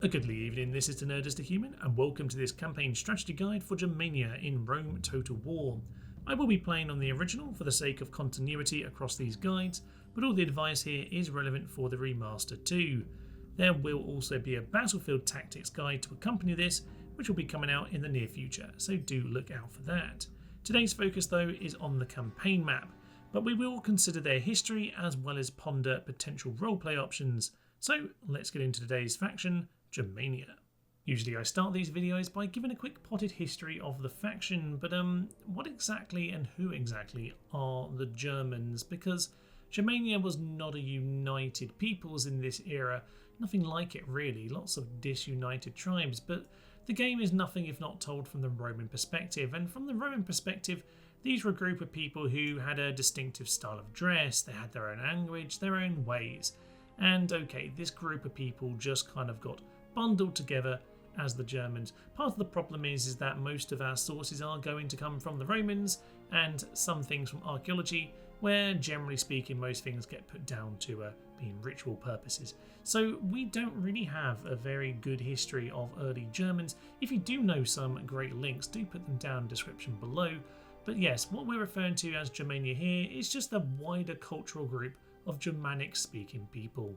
A goodly evening, this is the Nerd as the Human, and welcome to this campaign strategy guide for Germania in Rome Total War. I will be playing on the original for the sake of continuity across these guides, but all the advice here is relevant for the remaster too. There will also be a battlefield tactics guide to accompany this, which will be coming out in the near future, so do look out for that. Today's focus though is on the campaign map, but we will consider their history as well as ponder potential roleplay options. So let's get into today's faction, Germania. Usually I start these videos by giving a quick potted history of the faction, but what exactly and who exactly are the Germans? Because Germania was not a united peoples in this era, nothing like it really, lots of disunited tribes, but the game is nothing if not told from the Roman perspective, and from the Roman perspective these were a group of people who had a distinctive style of dress, they had their own language, their own ways, and okay, this group of people just kind of got bundled together as the Germans. Part of the problem is that most of our sources are going to come from the Romans and some things from archaeology, where generally speaking most things get put down to being ritual purposes. So we don't really have a very good history of early Germans. If you do know some great links, do put them down in the description below. But yes, what we're referring to as Germania here is just a wider cultural group of Germanic speaking people.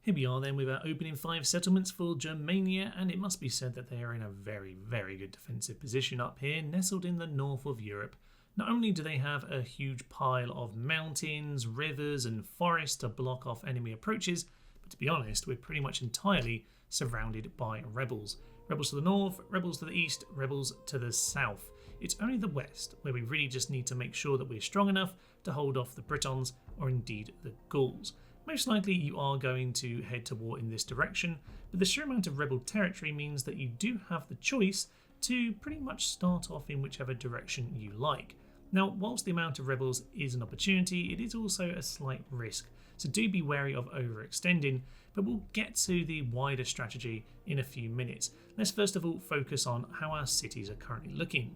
Here we are then with our opening 5 settlements for Germania, and it must be said that they are in a very, very good defensive position up here, nestled in the north of Europe. Not only do they have a huge pile of mountains, rivers and forests to block off enemy approaches, but to be honest, we're pretty much entirely surrounded by rebels. Rebels to the north, rebels to the east, rebels to the south. It's only the west where we really just need to make sure that we're strong enough to hold off the Britons or indeed the Gauls. Most likely you are going to head to war in this direction, but the sheer amount of rebel territory means that you do have the choice to pretty much start off in whichever direction you like. Now, whilst the amount of rebels is an opportunity, it is also a slight risk, so do be wary of overextending, but we'll get to the wider strategy in a few minutes. Let's first of all focus on how our cities are currently looking.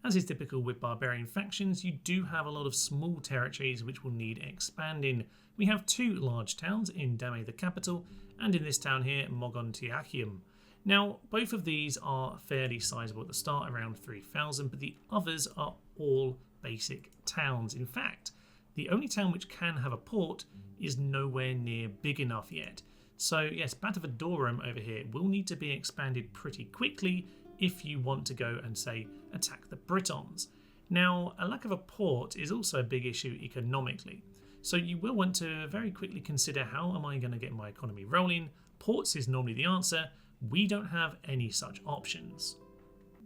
As is typical with barbarian factions, you do have a lot of small territories which will need expanding. We have 2 large towns in Dame the capital, and in this town here, Mogontiacum. Now, both of these are fairly sizable at the start, around 3,000, but the others are all basic towns. In fact, the only town which can have a port is nowhere near big enough yet. So yes, Batavadorum over here will need to be expanded pretty quickly if you want to go and, say, attack the Britons. Now, a lack of a port is also a big issue economically. So you will want to very quickly consider, how am I going to get my economy rolling? Ports is normally the answer. We don't have any such options.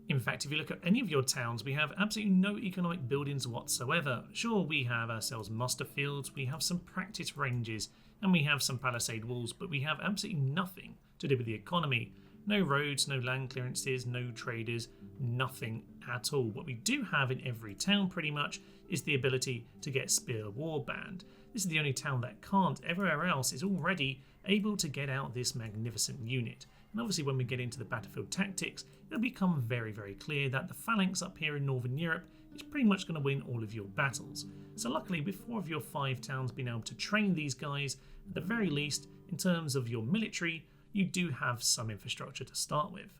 In fact, if you look at any of your towns, we have absolutely no economic buildings whatsoever. Sure, we have ourselves muster fields, we have some practice ranges, and we have some palisade walls, but we have absolutely nothing to do with the economy. No roads, no land clearances, no traders, nothing at all. What we do have in every town pretty much is the ability to get Spear Warband. This is the only town that can't. Everywhere else is already able to get out this magnificent unit. And obviously when we get into the battlefield tactics, it'll become very, very clear that the phalanx up here in Northern Europe is pretty much going to win all of your battles. So luckily, with 4 of your 5 towns being able to train these guys, at the very least, in terms of your military, you do have some infrastructure to start with.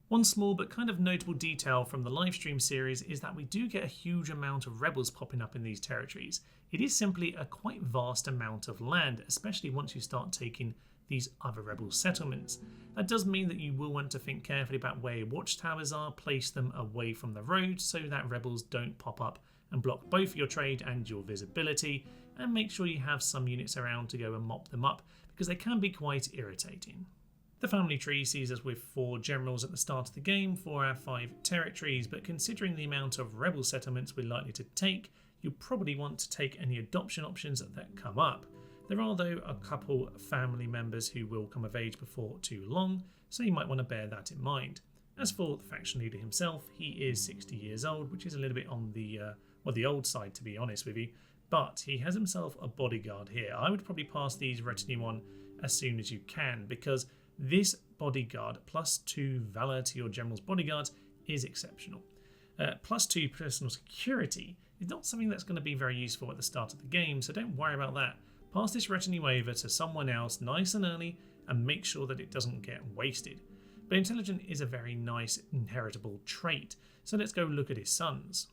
One small but kind of notable detail from the livestream series is that we do get a huge amount of rebels popping up in these territories. It is simply a quite vast amount of land, especially once you start taking these other rebel settlements. That does mean that you will want to think carefully about where your watchtowers are, place them away from the road so that rebels don't pop up and block both your trade and your visibility, and make sure you have some units around to go and mop them up, because they can be quite irritating. The family tree sees us with 4 generals at the start of the game for our 5 territories, but considering the amount of rebel settlements we're likely to take, you'll probably want to take any adoption options that come up. There are though a couple family members who will come of age before too long, so you might want to bear that in mind. As for the faction leader himself, he is 60 years old, which is a little bit on the old side, to be honest with you, but he has himself a bodyguard here. I would probably pass these retinue on as soon as you can, because this bodyguard plus 2 valor to your general's bodyguards is exceptional. Plus 2 personal security is not something that's going to be very useful at the start of the game, so don't worry about that. Pass this retinue over to someone else nice and early, and make sure that it doesn't get wasted. But intelligent is a very nice inheritable trait, so let's go look at his sons.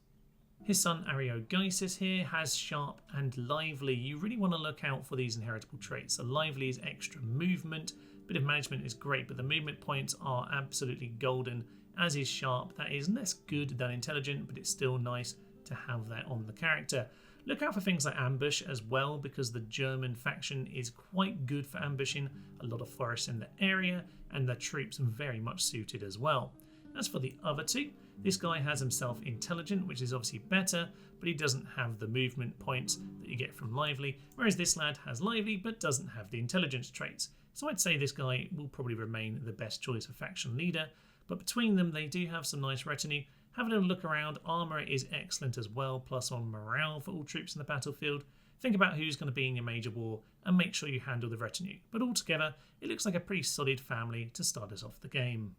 His son Ariogeisis here has sharp and lively. You really want to look out for these inheritable traits. So lively is extra movement, bit of management is great, but the movement points are absolutely golden, as is sharp. That is less good than intelligent, but it's still nice to have that on the character. Look out for things like ambush as well, because the German faction is quite good for ambushing, a lot of forests in the area, and the troops are very much suited as well. As for the other two, this guy has himself intelligent, which is obviously better, but he doesn't have the movement points that you get from lively, whereas this lad has lively but doesn't have the intelligence traits. So I'd say this guy will probably remain the best choice for faction leader, but between them they do have some nice retinue. Have a little look around, armour is excellent as well, plus on morale for all troops in the battlefield. Think about who's going to be in your major war and make sure you handle the retinue. But altogether, it looks like a pretty solid family to start us off the game.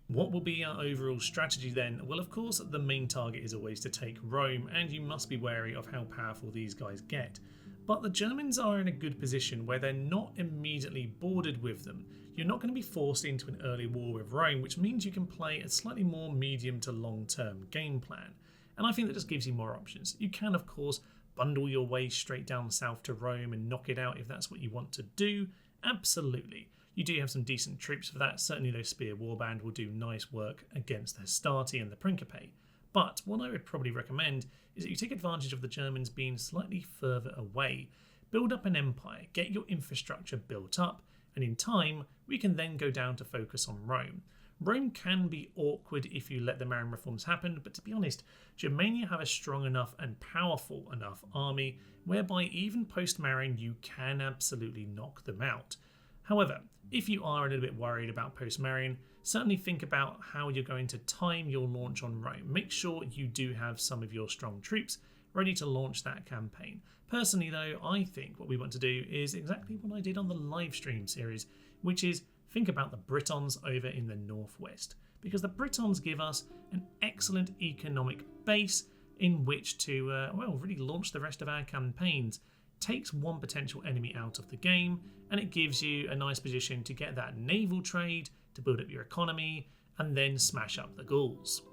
What will be our overall strategy then? Well, of course, the main target is always to take Rome, and you must be wary of how powerful these guys get. But the Germans are in a good position where they're not immediately bordered with them. You're not going to be forced into an early war with Rome, which means you can play a slightly more medium to long-term game plan. And I think that just gives you more options. You can, of course, bundle your way straight down south to Rome and knock it out if that's what you want to do. Absolutely. You do have some decent troops for that. Certainly those Spear Warband will do nice work against the Hastati and the Principe. But what I would probably recommend is that you take advantage of the Germans being slightly further away. Build up an empire, get your infrastructure built up, and in time we can then go down to focus on Rome. Rome can be awkward if you let the Marian reforms happen, but to be honest, Germania have a strong enough and powerful enough army whereby even post-Marian you can absolutely knock them out. However, if you are a little bit worried about post-Marian, certainly think about how you're going to time your launch on Rome. Make sure you do have some of your strong troops ready to launch that campaign. Personally though, I think what we want to do is exactly what I did on the live stream series, which is think about the Britons over in the northwest, because the Britons give us an excellent economic base in which to really launch the rest of our campaigns. Takes one potential enemy out of the game, and it gives you a nice position to get that naval trade, to build up your economy, and then smash up the Gauls.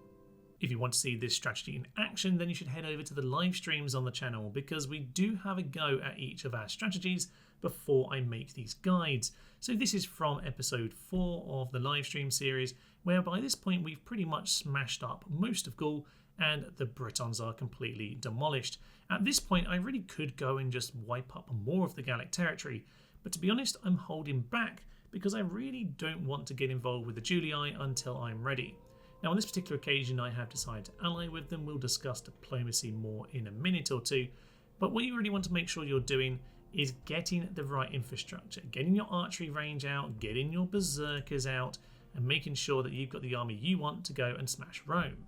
If you want to see this strategy in action, then you should head over to the live streams on the channel, because we do have a go at each of our strategies before I make these guides. So this is from episode 4 of the live stream series, where by this point we've pretty much smashed up most of Gaul and the Britons are completely demolished. At this point I really could go and just wipe up more of the Gallic territory, but to be honest I'm holding back because I really don't want to get involved with the Julii until I'm ready. Now on this particular occasion I have decided to ally with them. We'll discuss diplomacy more in a minute or two, but what you really want to make sure you're doing is getting the right infrastructure, getting your archery range out, getting your berserkers out, and making sure that you've got the army you want to go and smash Rome.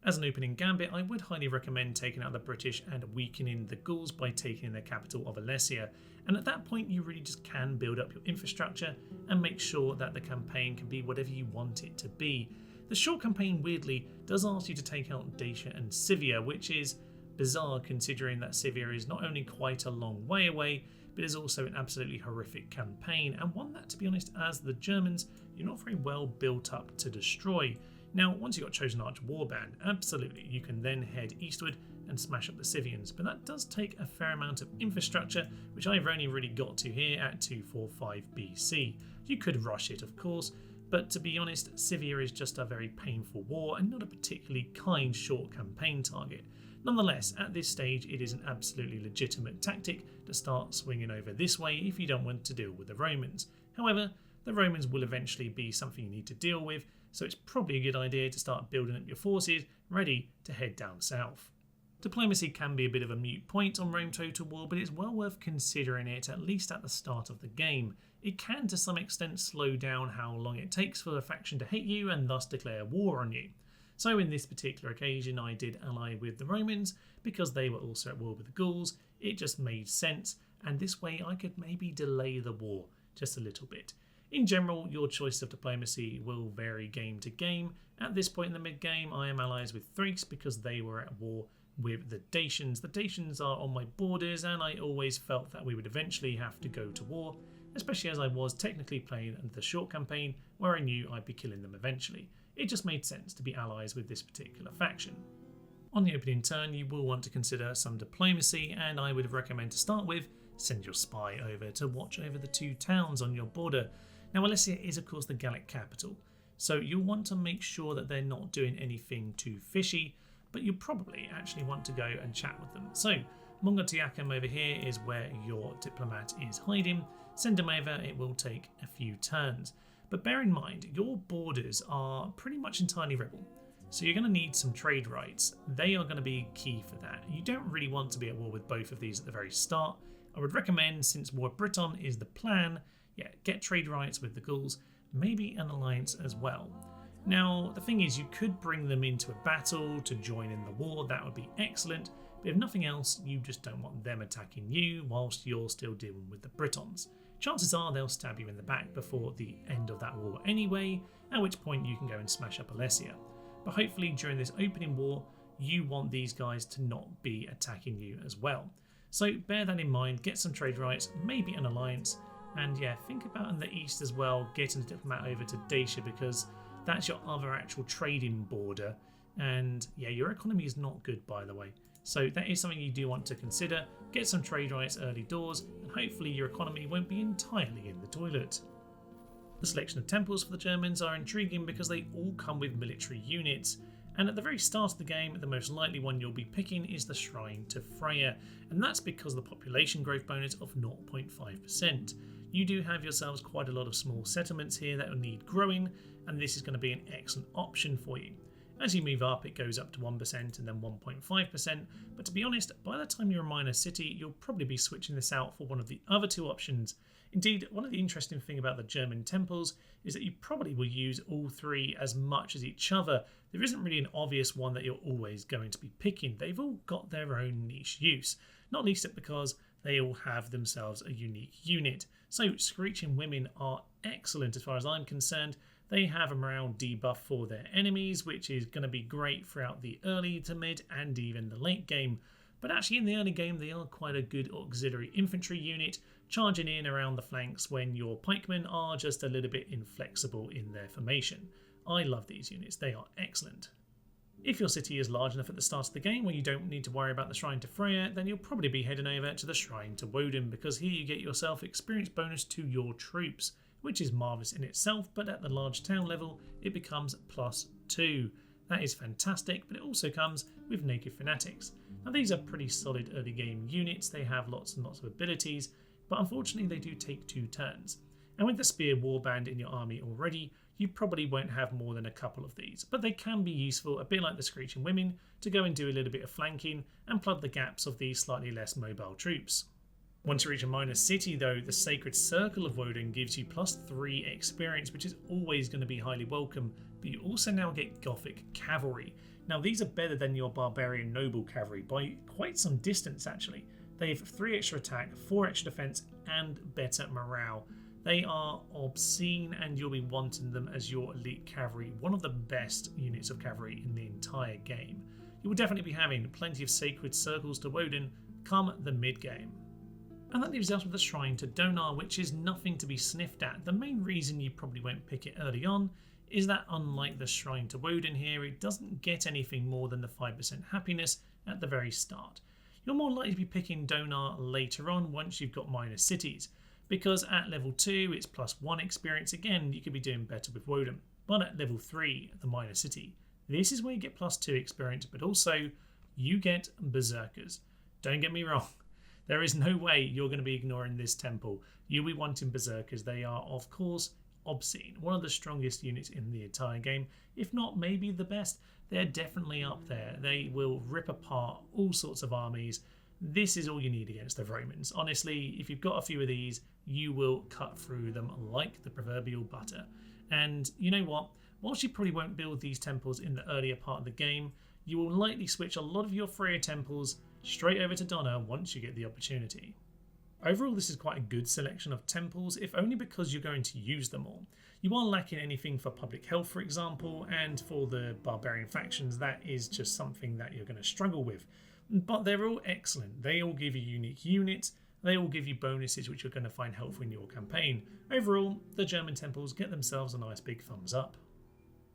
As an opening gambit, I would highly recommend taking out the British and weakening the Gauls by taking their capital of Alesia, and at that point you really just can build up your infrastructure and make sure that the campaign can be whatever you want it to be. The short campaign weirdly does ask you to take out Dacia and Scythia, which is bizarre considering that Scythia is not only quite a long way away, but is also an absolutely horrific campaign, and one that, to be honest, as the Germans, you're not very well built up to destroy. Now, once you've got Chosen Arch Warband, absolutely, you can then head eastward and smash up the Scythians, but that does take a fair amount of infrastructure, which I've only really got to here at 245 BC. You could rush it, of course, but to be honest, Scythia is just a very painful war and not a particularly kind short campaign target. Nonetheless, at this stage it is an absolutely legitimate tactic to start swinging over this way if you don't want to deal with the Romans. However, the Romans will eventually be something you need to deal with, so it's probably a good idea to start building up your forces ready to head down south. Diplomacy can be a bit of a moot point on Rome Total War, but it's well worth considering it at least at the start of the game. It can to some extent slow down how long it takes for a faction to hate you and thus declare war on you. So in this particular occasion I did ally with the Romans because they were also at war with the Gauls. It just made sense, and this way I could maybe delay the war just a little bit. In general, your choice of diplomacy will vary game to game. At this point in the mid-game I am allies with Thrace because they were at war with the Dacians. The Dacians are on my borders and I always felt that we would eventually have to go to war especially as I was technically playing the short campaign where I knew I'd be killing them eventually. It just made sense to be allies with this particular faction. On the opening turn, you will want to consider some diplomacy, and I would recommend to start with, send your spy over to watch over the 2 towns on your border. Now, Alessia is of course the Gallic capital, so you'll want to make sure that they're not doing anything too fishy, but you probably actually want to go and chat with them. So, Mongotiacum over here is where your diplomat is hiding. Send him over, it will take a few turns. But bear in mind, your borders are pretty much entirely rebel. So you're going to need some trade rights. They are going to be key for that. You don't really want to be at war with both of these at the very start. I would recommend, since War Briton is the plan, get trade rights with the Gauls, maybe an alliance as well. Now, the thing is, you could bring them into a battle to join in the war, that would be excellent, but if nothing else, you just don't want them attacking you whilst you're still dealing with the Britons. Chances are they'll stab you in the back before the end of that war anyway, at which point you can go and smash up Alessia. But hopefully during this opening war, you want these guys to not be attacking you as well. So bear that in mind, get some trade rights, maybe an alliance, and think about in the east as well, getting a diplomat over to Dacia, because that's your other actual trading border, and your economy is not good, by the way. So that is something you do want to consider. Get some trade rights early doors, and hopefully your economy won't be entirely in the toilet. The selection of temples for the Germans are intriguing because they all come with military units, and at the very start of the game, the most likely one you'll be picking is the Shrine to Freya, and that's because of the population growth bonus of 0.5%. You do have yourselves quite a lot of small settlements here that will need growing, and this is going to be an excellent option for you. As you move up, it goes up to 1% and then 1.5%, but to be honest, by the time you're a minor city, you'll probably be switching this out for one of the other 2 options. Indeed, one of the interesting things about the German temples is that you probably will use all 3 as much as each other. There isn't really an obvious one that you're always going to be picking. They've all got their own niche use, not least it because they all have themselves a unique unit. So Screeching Women are excellent as far as I'm concerned. They have a morale debuff for their enemies, which is going to be great throughout the early to mid and even the late game. But actually in the early game they are quite a good auxiliary infantry unit, charging in around the flanks when your pikemen are just a little bit inflexible in their formation. I love these units, they are excellent. If your city is large enough at the start of the game where you don't need to worry about the Shrine to Freya, then you'll probably be heading over to the Shrine to Woden, because here you get yourself experience bonus to your troops, which is marvellous in itself, but at the large town level it becomes +2. That is fantastic, but it also comes with Naked Fanatics. Now these are pretty solid early game units, they have lots and lots of abilities, but unfortunately they do take 2 turns. And with the Spear Warband in your army already, you probably won't have more than a couple of these, but they can be useful, a bit like the Screeching Women, to go and do a little bit of flanking and plug the gaps of these slightly less mobile troops. Once you reach a minor city though, the Sacred Circle of Woden gives you +3 experience, which is always going to be highly welcome, but you also now get Gothic Cavalry. Now these are better than your Barbarian Noble Cavalry by quite some distance actually. They have 3 extra attack, 4 extra defense and better morale. They are obscene and you'll be wanting them as your elite cavalry, one of the best units of cavalry in the entire game. You will definitely be having plenty of Sacred Circles to Woden come the mid-game. And that leaves us with the Shrine to Donar, which is nothing to be sniffed at. The main reason you probably won't pick it early on is that unlike the Shrine to Woden here, it doesn't get anything more than the 5% happiness at the very start. You're more likely to be picking Donar later on once you've got minor cities, because at level 2 it's +1 experience. Again, you could be doing better with Woden, but at level 3, the minor city, this is where you get +2 experience, but also you get Berserkers. Don't get me wrong, there is no way you're going to be ignoring this temple. You'll be wanting Berserkers. They are of course obscene, one of the strongest units in the entire game, if not maybe the best. They're definitely up there. They will rip apart all sorts of armies. This is all you need against the Romans. Honestly, if you've got a few of these, you will cut through them like the proverbial butter. And you know what? Whilst you probably won't build these temples in the earlier part of the game, you will likely switch a lot of your Freya temples straight over to Donna once you get the opportunity. Overall, this is quite a good selection of temples, if only because you're going to use them all. You are lacking anything for public health, for example, and for the barbarian factions, that is just something that you're going to struggle with. But they're all excellent. They all give you unique units, They all give you bonuses which you're going to find helpful in your campaign. Overall, the German temples get themselves a nice big thumbs up.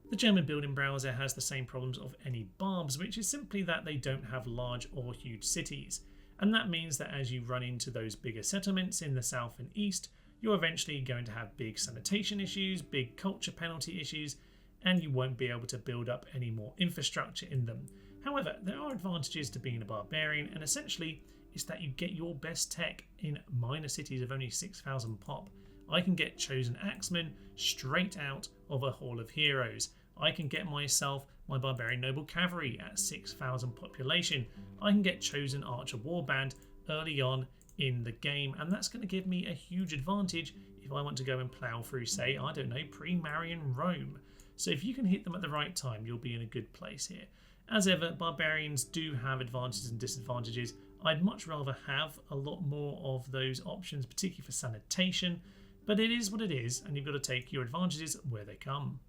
The German building browser has the same problems of any barbs, which is simply that they don't have large or huge cities. And that means that as you run into those bigger settlements in the south and east, you're eventually going to have big sanitation issues, big culture penalty issues, and you won't be able to build up any more infrastructure in them. However, there are advantages to being a barbarian, and essentially it's that you get your best tech in minor cities of only 6,000 pop. I can get chosen axemen straight out of a Hall of Heroes. I can get myself my barbarian noble cavalry at 6,000 population. I can get chosen archer warband early on in the game, and that's going to give me a huge advantage if I want to go and plough through, say, I don't know, pre-Marian Rome. So if you can hit them at the right time, you'll be in a good place here. As ever, barbarians do have advantages and disadvantages. I'd much rather have a lot more of those options, particularly for sanitation, but it is what it is, and you've got to take your advantages where they come.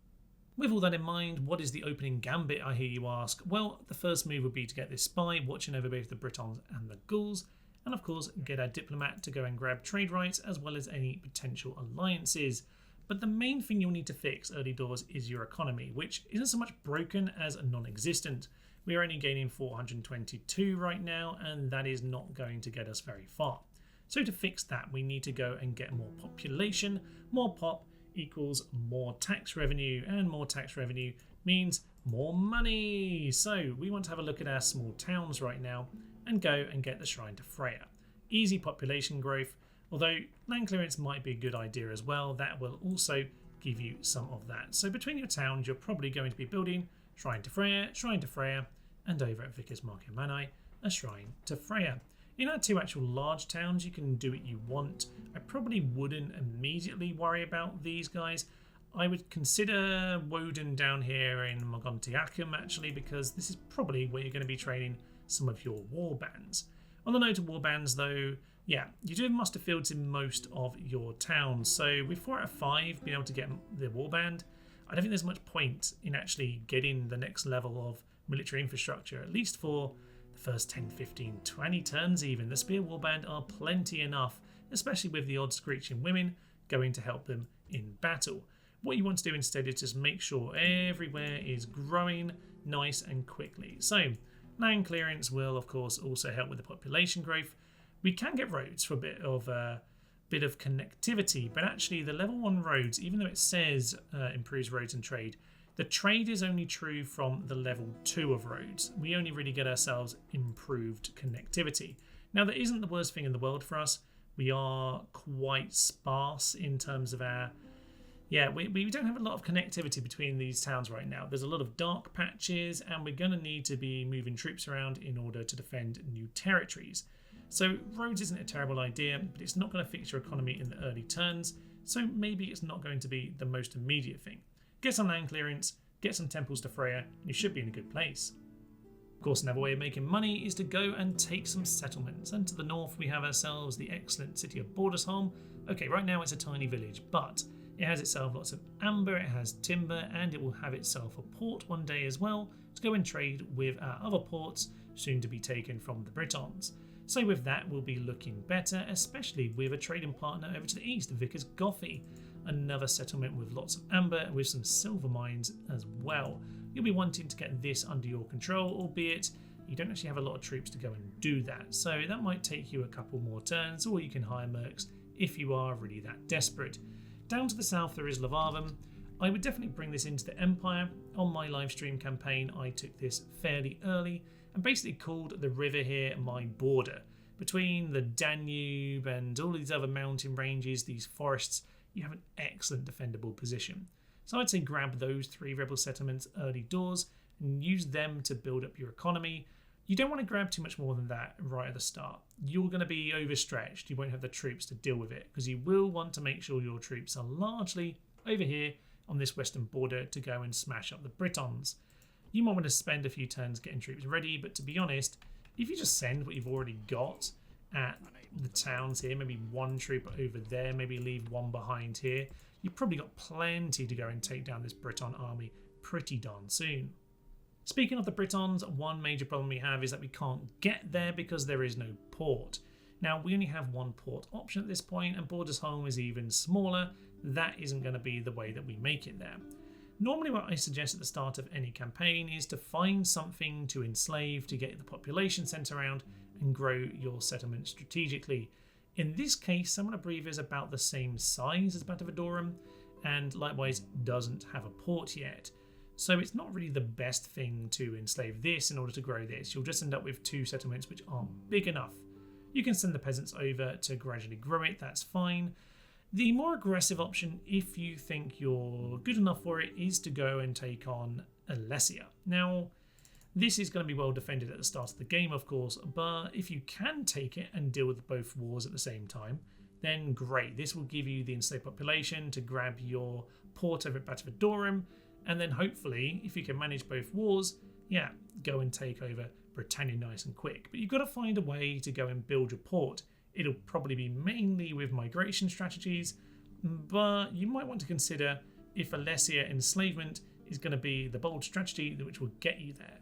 With all that in mind, what is the opening gambit, I hear you ask? Well, the first move would be to get this spy, watching over both the Britons and the Gauls, and of course get our diplomat to go and grab trade rights as well as any potential alliances. But the main thing you'll need to fix early doors is your economy, which isn't so much broken as non-existent. We are only gaining 422 right now, and that is not going to get us very far. So to fix that, we need to go and get more population. More pop equals more tax revenue, and more tax revenue means more money. So we want to have a look at our small towns right now and go and get the Shrine to Freya. Easy population growth, although land clearance might be a good idea as well. That will also give you some of that. So between your towns, you're probably going to be building Shrine to Freya, and over at Vicus Marcomanni, a Shrine to Freya. In our two actual large towns, you can do what you want. I probably wouldn't immediately worry about these guys. I would consider Woden down here in Mogontiacum actually, because this is probably where you're going to be training some of your warbands. On the note of warbands though, yeah, you do have muster fields in most of your towns. So with 4 out of 5 being able to get the warband, I don't think there's much point in actually getting the next level of military infrastructure, at least for the first 10, 15, 20 turns even. The spear warband are plenty enough, especially with the odd screeching women going to help them in battle. What you want to do instead is just make sure everywhere is growing nice and quickly. So land clearance will of course also help with the population growth. We can get roads for a bit of connectivity, but actually the level 1 roads, even though it says improves roads and trade, the trade is only true from the level 2 of roads. We only really get ourselves improved connectivity. Now that isn't the worst thing in the world for us. We are quite sparse in terms of our... Yeah, we don't have a lot of connectivity between these towns right now. There's a lot of dark patches, and we're going to need to be moving troops around in order to defend new territories. So roads isn't a terrible idea, but it's not going to fix your economy in the early turns, so maybe it's not going to be the most immediate thing. Get some land clearance, get some temples to Freya, and you should be in a good place. Of course, another way of making money is to go and take some settlements. And to the north, we have ourselves the excellent city of Bordersholm. Okay, right now it's a tiny village, but it has itself lots of amber, it has timber, and it will have itself a port one day as well to go and trade with our other ports, soon to be taken from the Britons. So with that, we'll be looking better, especially with a trading partner over to the east, Vicus Gothy, another settlement with lots of amber, with some silver mines as well. You'll be wanting to get this under your control, albeit you don't actually have a lot of troops to go and do that. So that might take you a couple more turns, or you can hire mercs if you are really that desperate. Down to the south, there is Levarvum. I would definitely bring this into the Empire. On my live stream campaign, I took this fairly early and basically called the river here my border. Between the Danube and all these other mountain ranges, these forests, you have an excellent defendable position. So I'd say grab those 3 rebel settlements early doors and use them to build up your economy. You don't want to grab too much more than that right at the start. You're going to be overstretched. You won't have the troops to deal with it, because you will want to make sure your troops are largely over here on this western border to go and smash up the Britons. You might want to spend a few turns getting troops ready, but to be honest, if you just send what you've already got at the towns here, maybe 1 troop over there, maybe leave 1 behind here, you've probably got plenty to go and take down this Briton army pretty darn soon. Speaking of the Britons, one major problem we have is that we can't get there because there is no port. Now, we only have one port option at this point, and Bordersholm is even smaller. That isn't going to be the way that we make it there. Normally what I suggest at the start of any campaign is to find something to enslave to get the population sent around and grow your settlement strategically. In this case, Samanabriva is about the same size as Batavidorum, and likewise doesn't have a port yet. So it's not really the best thing to enslave this in order to grow this. You'll just end up with 2 settlements which aren't big enough. You can send the peasants over to gradually grow it, that's fine. The more aggressive option, if you think you're good enough for it, is to go and take on Alesia. Now, this is going to be well defended at the start of the game, of course, but if you can take it and deal with both wars at the same time, then great. This will give you the enslaved population to grab your port over at Batavidorum, and then hopefully, if you can manage both wars, yeah, go and take over Britannia nice and quick. But you've got to find a way to go and build your port. It'll probably be mainly with migration strategies, but you might want to consider if Alesia enslavement is going to be the bold strategy which will get you there.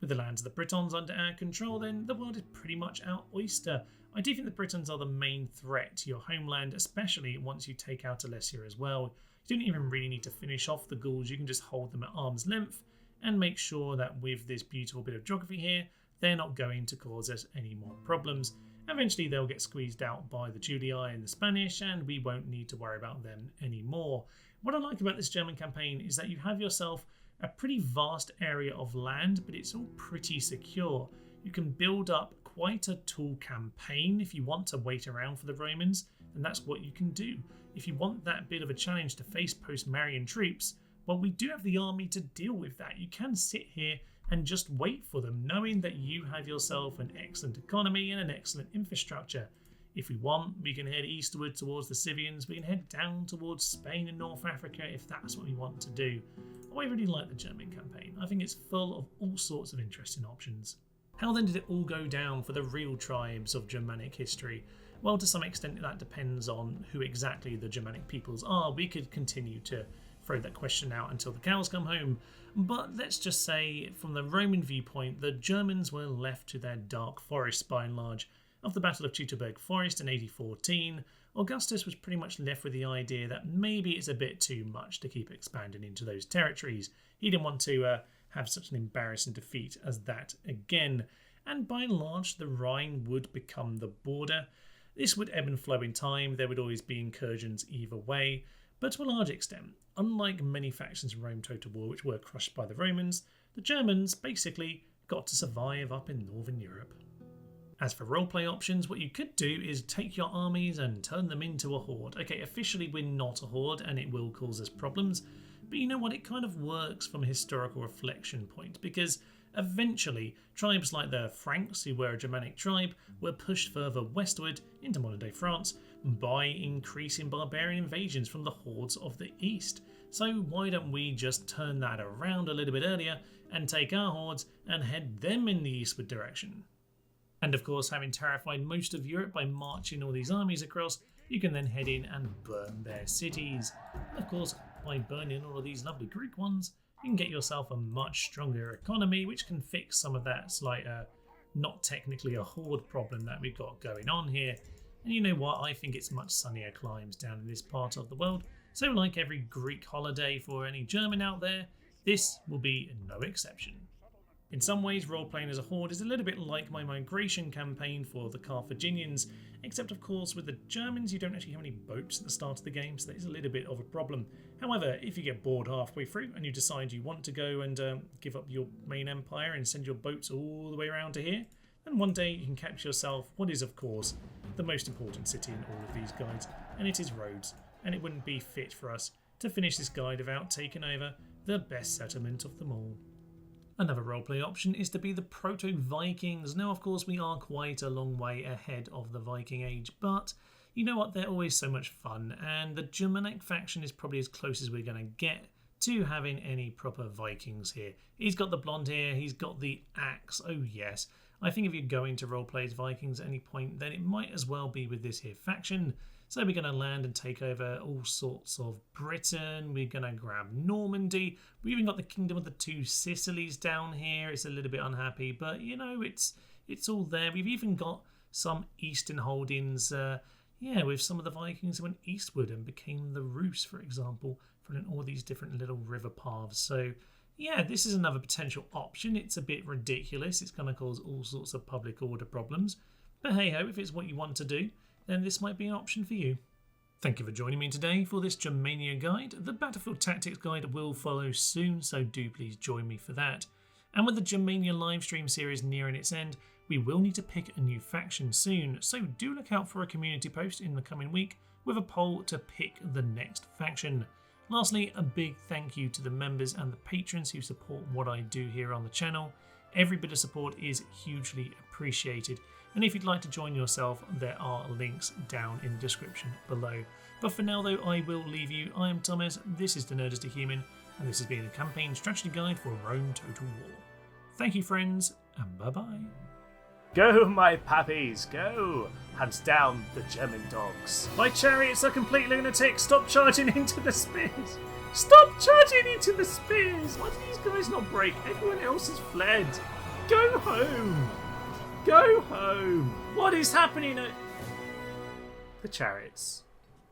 With the lands of the Britons under our control, then the world is pretty much our oyster. I do think the Britons are the main threat to your homeland, especially once you take out Alesia as well. You don't even really need to finish off the Gauls, you can just hold them at arm's length and make sure that with this beautiful bit of geography here, they're not going to cause us any more problems. Eventually they'll get squeezed out by the Julii and the Spanish, and we won't need to worry about them anymore. What I like about this German campaign is that you have yourself a pretty vast area of land, but it's all pretty secure. You can build up quite a tall campaign if you want to wait around for the Romans, and that's what you can do. If you want that bit of a challenge to face post-Marian troops, well, we do have the army to deal with that. You can sit here and just wait for them, knowing that you have yourself an excellent economy and an excellent infrastructure. If we want, we can head eastward towards the Scythians, we can head down towards Spain and North Africa if that's what we want to do. I really like the German campaign. I think it's full of all sorts of interesting options. How then did it all go down for the real tribes of Germanic history? Well, to some extent that depends on who exactly the Germanic peoples are. We could continue to throw that question out until the cows come home, but let's just say from the Roman viewpoint, the Germans were left to their dark forests by and large. Of the Battle of Teutoburg Forest in AD 14, Augustus was pretty much left with the idea that maybe it's a bit too much to keep expanding into those territories. He didn't want to have such an embarrassing defeat as that again, and by and large the Rhine would become the border. This would ebb and flow in time, there would always be incursions either way, but to a large extent, unlike many factions in Rome Total War which were crushed by the Romans, the Germans basically got to survive up in Northern Europe. As for roleplay options, what you could do is take your armies and turn them into a horde. Okay, officially we're not a horde and it will cause us problems, but you know what, it kind of works from a historical reflection point, because eventually tribes like the Franks, who were a Germanic tribe, were pushed further westward into modern day France by increasing barbarian invasions from the hordes of the east. So why don't we just turn that around a little bit earlier and take our hordes and head them in the eastward direction? And of course, having terrified most of Europe by marching all these armies across, you can then head in and burn their cities. And of course, by burning all of these lovely Greek ones, you can get yourself a much stronger economy, which can fix some of that slight, not technically a horde problem that we've got going on here. And you know what, I think it's much sunnier climes down in this part of the world, so like every Greek holiday for any German out there, this will be no exception. In some ways, role-playing as a horde is a little bit like my migration campaign for the Carthaginians, except of course with the Germans you don't actually have any boats at the start of the game, so that is a little bit of a problem. However, if you get bored halfway through and you decide you want to go and give up your main empire and send your boats all the way around to here, then one day you can capture yourself what is of course the most important city in all of these guides, and it is Rhodes, and it wouldn't be fit for us to finish this guide without taking over the best settlement of them all. Another roleplay option is to be the Proto-Vikings. Now, of course, we are quite a long way ahead of the Viking Age, but you know what, they're always so much fun, and the Germanic faction is probably as close as we're going to get to having any proper Vikings here. He's got the blonde hair, he's got the axe, oh yes. I think if you're going to roleplay as Vikings at any point, then it might as well be with this here faction. So we're going to land and take over all sorts of Britain. We're going to grab Normandy. We even got the Kingdom of the Two Sicilies down here. It's a little bit unhappy, but you know, it's all there. We've even got some eastern holdings, with some of the Vikings who went eastward and became the Rus, for example, following all these different little river paths. So yeah, this is another potential option. It's a bit ridiculous. It's going to cause all sorts of public order problems. But hey ho, if it's what you want to do, then this might be an option for you. Thank you for joining me today for this Germania guide. The Battlefield Tactics guide will follow soon, so do please join me for that. And with the Germania livestream series nearing its end, we will need to pick a new faction soon, so do look out for a community post in the coming week with a poll to pick the next faction. Lastly, a big thank you to the members and the patrons who support what I do here on the channel. Every bit of support is hugely appreciated. And if you'd like to join yourself, there are links down in the description below. But for now though, I will leave you. I am Thomas, this is The Nerd is a Human, and this has been a campaign strategy guide for Rome Total War. Thank you friends, and bye bye. Go, my pappies, go! Hunt down the German dogs. My chariots are complete lunatics. Stop charging into the spears. Stop charging into the spears. Why do these guys not break? Everyone else has fled. Go home. Go home. What is happening at the chariots?